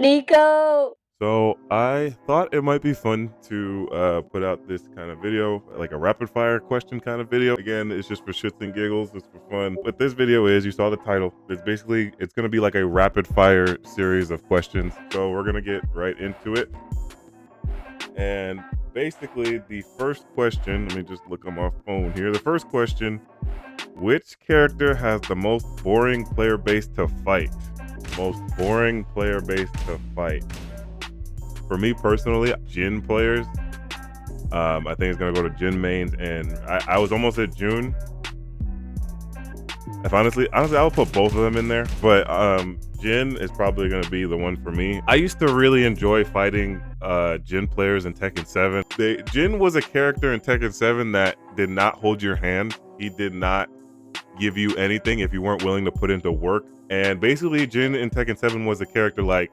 Nico! So I thought it might be fun to put out this kind of video, like a rapid fire question kind of video. Again, it's just for shits and giggles. It's for fun. What this video is, you saw the title. It's going to be like a rapid fire series of questions. So we're going to get right into it. And basically the first question, let me just look on my phone here. The first question, which character has the most boring player base to fight? Most boring player base to fight. For me personally, Jin players. I think it's gonna go to Jin mains, and I was almost at June. If honestly, I would put both of them in there, but Jin is probably gonna be the one for me. I used to really enjoy fighting Jin players in Tekken 7. Jin was a character in Tekken 7 that did not hold your hand. He did not give you anything if you weren't willing to put into work. And basically, Jin in Tekken 7 was a character like,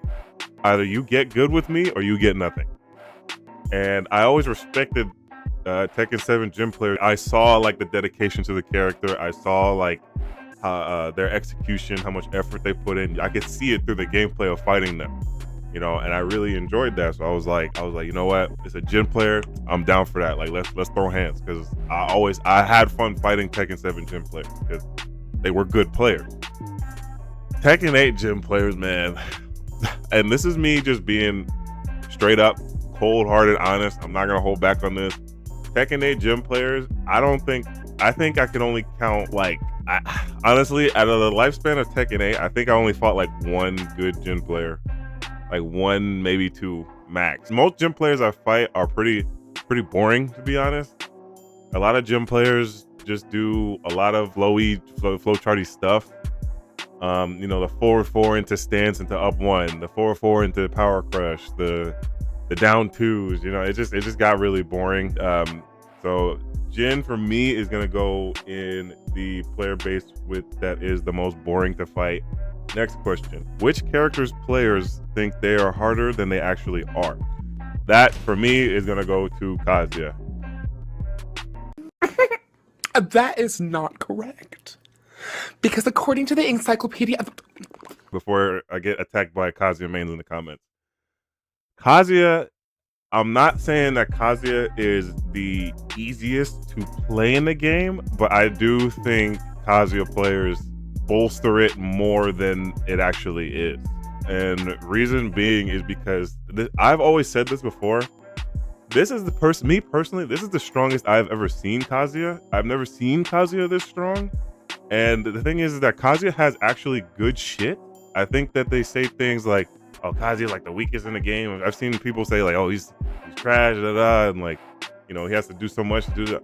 either you get good with me or you get nothing. And I always respected Tekken 7 Jin players. I saw like the dedication to the character. I saw like their execution, how much effort they put in. I could see it through the gameplay of fighting them, you know, and I really enjoyed that. So I was like, you know what? It's a Jin player. I'm down for that. Like, let's throw hands, because I had fun fighting Tekken 7 Jin players because they were good players. Tekken 8 Jin players, man. And this is me just being straight up, cold-hearted, honest. I'm not gonna hold back on this. Tekken 8 Jin players, I think I can only count honestly, out of the lifespan of Tekken 8, I think I only fought like one good Jin player, like one, maybe two max. Most Jin players I fight are pretty boring, to be honest. A lot of Jin players just do a lot of flowcharty stuff. You know, the 4-4 into stance into up one, the 4-4 into power crush, the down twos. You know, it just got really boring. So Jin for me is gonna go in the player base that is the most boring to fight. Next question: which characters players think they are harder than they actually are? That for me is gonna go to Kazuya. That is not correct. Because according to the encyclopedia Before I get attacked by Kazuya mains in the comments, Kazuya, I'm not saying that Kazuya is the easiest to play in the game, but I do think Kazuya players bolster it more than it actually is. And reason being is because I've always said this before. This is me personally, this is the strongest I've ever seen Kazuya. I've never seen Kazuya this strong. And the thing is that Kazuya has actually good shit. I think that they say things like, oh, Kazuya's like the weakest in the game. I've seen people say like, oh, he's trash, and like, you know, he has to do so much to do that.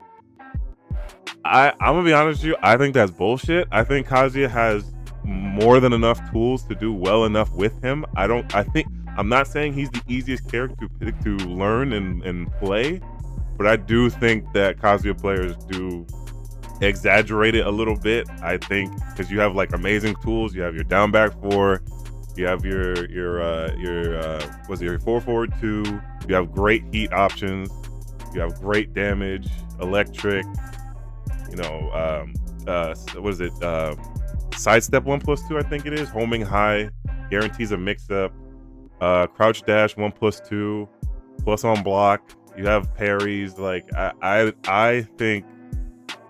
I'm gonna be honest with you, I think that's bullshit. I think Kazuya has more than enough tools to do well enough with him. I'm not saying he's the easiest character to learn and play, but I do think that Kazuya players do exaggerate it a little bit. I think because you have like amazing tools. You have your down back 4, you have your 4-4-2, you have great heat options, you have great damage, electric, you know, sidestep 1+2, I think it is, homing high, guarantees a mix up, crouch dash 1+2, plus on block, you have parries. Like I think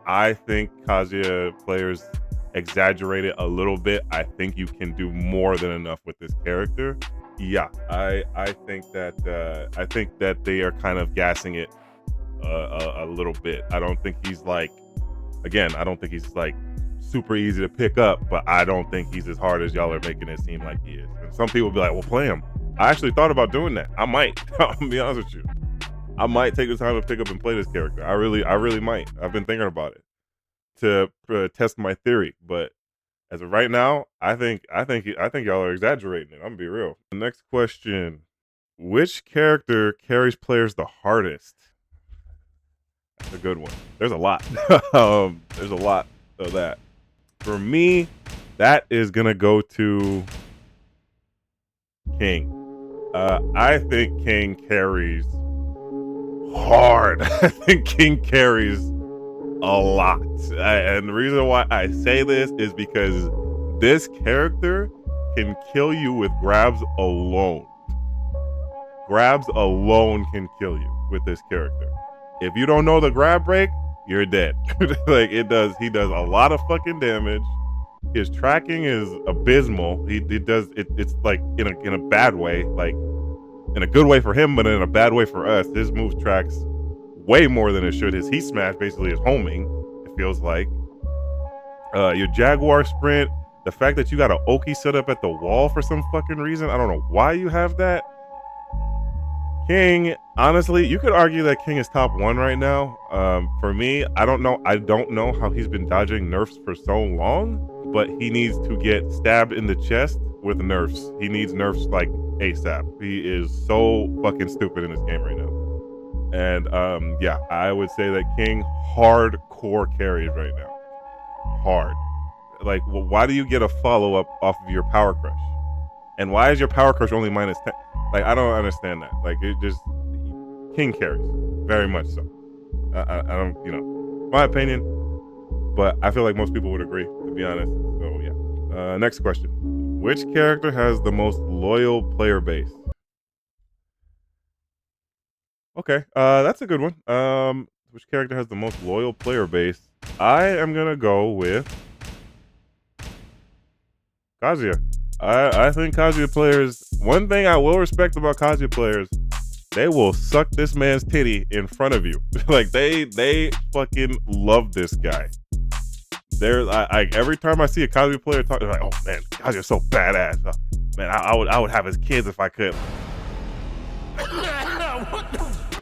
Kazuya players exaggerate it a little bit. I think you can do more than enough with this character. Yeah, I think that they are kind of gassing it a little bit. I don't think he's like, again, I don't think he's like super easy to pick up, but I don't think he's as hard as y'all are making it seem like he is. And some people be like, well, play him. I actually thought about doing that. I might. I'll be honest with you. I might take the time to pick up and play this character. I really might. I've been thinking about it to test my theory, but as of right now, I think y'all are exaggerating it. I'm gonna be real. The next question: which character carries players the hardest? That's a good one. There's a lot. There's a lot of that. For me, that is gonna go to King. I think King carries hard. I think King carries a lot. And the reason why I say this is because this character can kill you with grabs alone. Grabs alone can kill you with this character. If you don't know the grab break, you're dead. Like he does a lot of fucking damage. His tracking is abysmal. He does it. It's like in a bad way, like in a good way for him, but in a bad way for us. His moves tracks way more than it should. His heat smash basically is homing. It feels like your Jaguar sprint. The fact that you got an Oki set up at the wall for some fucking reason. I don't know why you have that. King, honestly, you could argue that King is top 1 right now. For me, I don't know how he's been dodging nerfs for so long, but he needs to get stabbed in the chest with nerfs. He needs nerfs like ASAP. He is so fucking stupid in this game right now. And yeah, I would say that King hardcore carries right now. Hard. Like, well, why do you get a follow-up off of your Power Crush? And why is your Power Crush only minus 10? Like, I don't understand that. Like, it just, King carries, very much so. I don't, you know, my opinion, but I feel like most people would agree, to be honest. So yeah. Next question: which character has the most loyal player base? Okay, that's a good one. Which character has the most loyal player base? I am gonna go with Kazuya. I think Kazuya players, one thing I will respect about Kazuya players, they will suck this man's titty in front of you. Like they fucking love this guy. They're like, every time I see a Kazuya player talk, they're like, oh man, Kazuya's so badass. Man, I would have his kids if I could.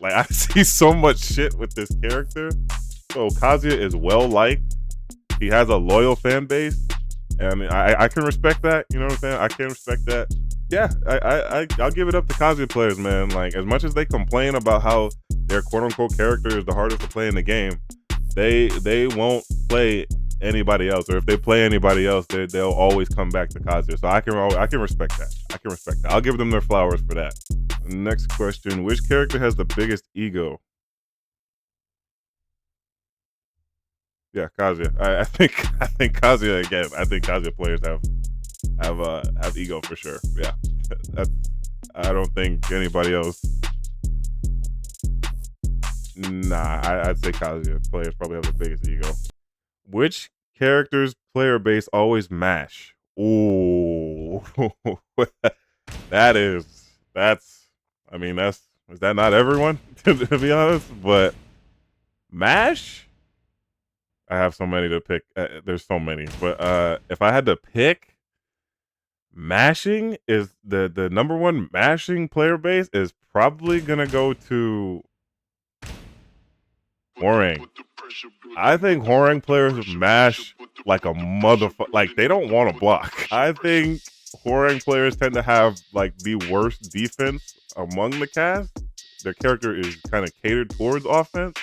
Like, I see so much shit with this character. So Kazuya is well liked. He has a loyal fan base. And I mean, I can respect that. You know what I'm saying? I can respect that. Yeah, I'll give it up to Kazuya players, man. Like, as much as they complain about how their quote unquote character is the hardest to play in the game, they won't play anybody else. Or if they play anybody else, they'll always come back to Kazuya. So I can respect that. I can respect that. I'll give them their flowers for that. Next question: which character has the biggest ego? Yeah, Kazuya. I think Kazuya again. I think Kazuya players have ego for sure. Yeah, I don't think anybody else. Nah, I'd say Kazuya players probably have the biggest ego. Which character's player base always mash? Ooh, that's. I mean, is that not everyone? To be honest, but mash. I have so many to pick. There's so many, but if I had to pick, mashing is the number one mashing player base is probably gonna go to Hwoarang. I think Hwoarang players mash like a motherfucker. Like, they don't want to block. I think Hwoarang players tend to have like the worst defense among the cast. Their character is kind of catered towards offense.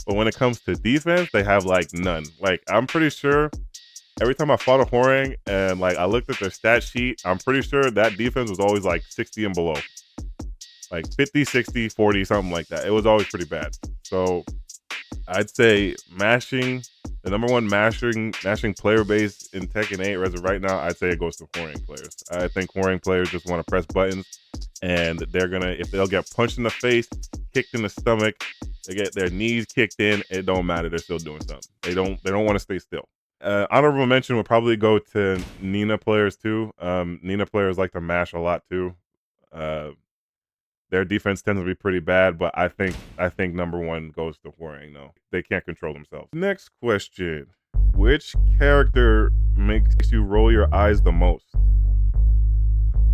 But when it comes to defense, they have like none. Like, I'm pretty sure every time I fought a Hwoarang and like I looked at their stat sheet, I'm pretty sure that defense was always like 60 and below. Like 50, 60, 40, something like that. It was always pretty bad. So I'd say mashing, the number one mashing player base in Tekken 8 as of right now, I'd say it goes to Hwoarang players. I think Hwoarang players just want to press buttons, and they're gonna, if they'll get punched in the face, kicked in the stomach, they get their knees kicked in, it don't matter. They're still doing something. They don't want to stay still. Honorable mention would probably go to Nina players too. Nina players like to mash a lot too. Their defense tends to be pretty bad, but I think number one goes to Hwoarang though. They can't control themselves. Next question: which character makes you roll your eyes the most?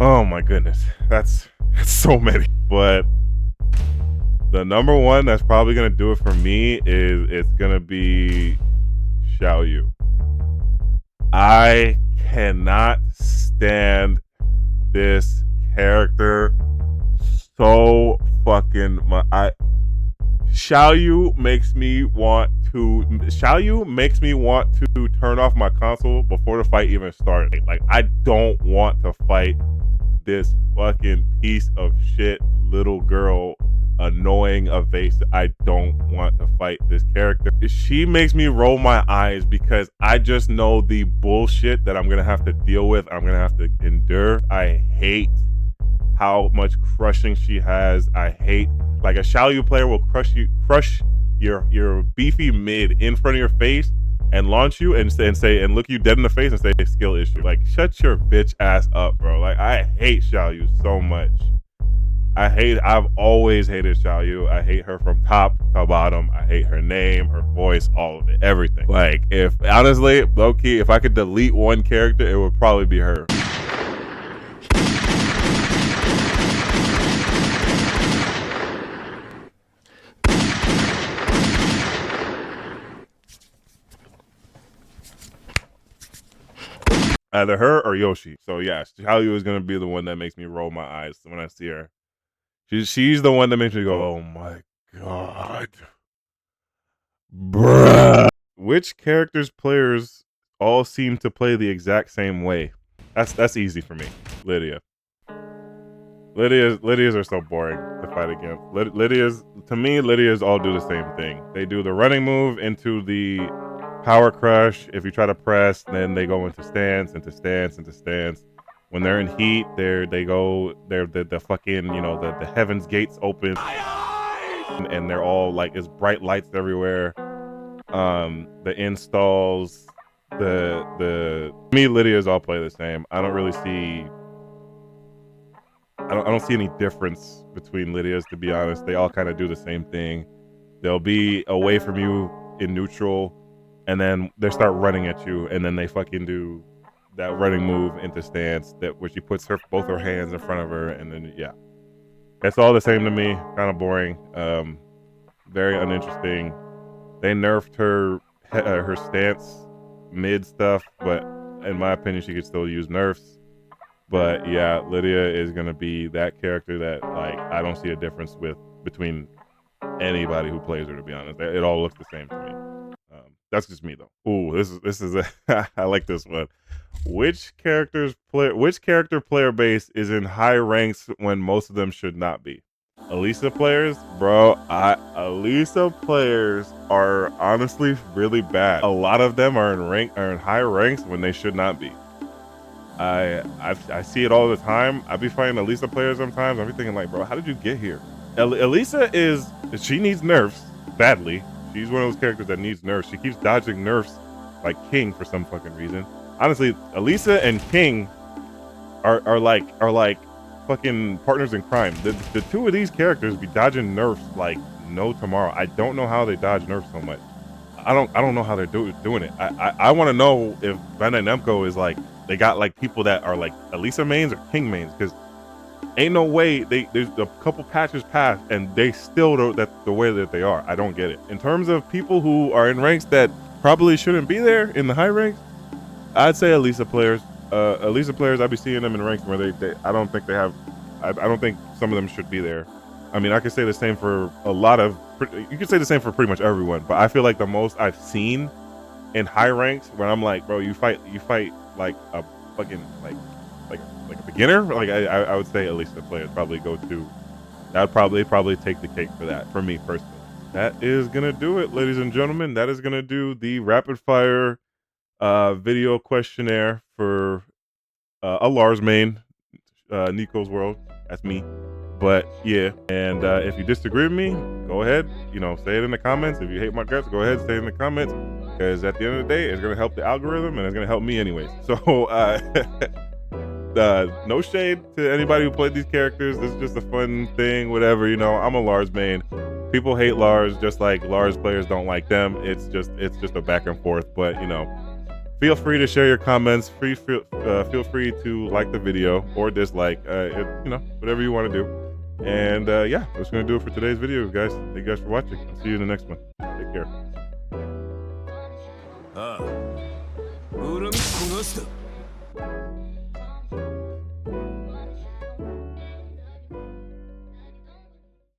Oh my goodness, that's so many. But the number one that's probably gonna do it for me is it's gonna be Xiaoyu. I cannot stand this character so fucking much. Xiaoyu makes me want to turn off my console before the fight even started. Like, I don't want to fight this fucking piece of shit little girl annoying, evasive. I don't want to fight this character. She makes me roll my eyes because I just know the bullshit that I'm gonna have to deal with. I'm gonna have to endure. I hate how much crushing she has. I hate, like, a Xiaoyu player will crush your beefy mid in front of your face and launch you and say and look you dead in the face and say skill issue. Like, shut your bitch ass up, bro. Like, I hate Xiaoyu so much. I've always hated Xiaoyu. I hate her from top to bottom. I hate her name, her voice, all of it, everything. Like, if honestly, low key, if I could delete one character, it would probably be her. Either her or Yoshi. So yeah, Xiaoyu is gonna be the one that makes me roll my eyes when I see her. She's the one that makes me go, oh my god, bruh. Which characters players all seem to play the exact same way? That's easy for me. Lydia. Lydias are so boring to fight against. To me, Lydias all do the same thing. They do the running move into the power crush. If you try to press, then they go into stance, into stance, into stance. When they're in heat, they're the fucking, you know, the heavens gates open, and they're all like, it's bright lights everywhere. The installs, me, Lydias all play the same. I don't really see. I don't see any difference between Lydias, to be honest. They all kind of do the same thing. They'll be away from you in neutral, and then they start running at you, and then they fucking do that running move into stance where she puts both her hands in front of her, and then yeah, it's all the same to me. Kind of boring, very uninteresting. They nerfed her stance mid stuff, but in my opinion, she could still use nerfs. But yeah, Lydia is gonna be that character that, like, I don't see a difference between anybody who plays her, to be honest. It all looks the same to me. That's just me though. Ooh, this is I like this one. Which character player base is in high ranks when most of them should not be? Elisa players, bro. Elisa players are honestly really bad. A lot of them are in high ranks when they should not be. I see it all the time. I be fighting Elisa players sometimes. I be thinking like, bro, how did you get here? Elisa she needs nerfs badly. She's one of those characters that needs nerfs. She keeps dodging nerfs like King for some fucking reason. Honestly, Elisa and King are like fucking partners in crime. The two of these characters be dodging nerfs like no tomorrow. I don't know how they dodge nerfs so much. I don't know how they're doing it. I want to know if Bandai Namco is like, they got like people that are like Elisa mains or King mains, because ain't no way there's a couple patches passed and they still that's the way that they are. I don't get it. In terms of people who are in ranks that probably shouldn't be there in the high ranks, I'd say Elisa players. Elisa players, I'd be seeing them in ranks where I don't think they have. I don't think some of them should be there. I mean, I could say the same for a lot of. You could say the same for pretty much everyone, but I feel like the most I've seen in high ranks where I'm like, bro, you fight like a fucking like a beginner. Like I would say Elisa players probably go to. That would probably take the cake for that, for me personally. That is gonna do it, ladies and gentlemen. That is gonna do the rapid fire video questionnaire for a Lars main, Nico's World. That's me. But yeah, and if you disagree with me, go ahead, say it in the comments. If you hate my guts, go ahead and say it in the comments, because at the end of the day, it's gonna help the algorithm and it's gonna help me anyways. So no shade to anybody who played these characters. This is just a fun thing, whatever. I'm a Lars main. People hate Lars just like Lars players don't like them. It's just a back and forth. But feel free to share your comments. Feel free to like the video or dislike. Whatever you want to do. And yeah, that's gonna do it for today's video, guys. Thank you guys for watching. I'll see you in the next one. Take care.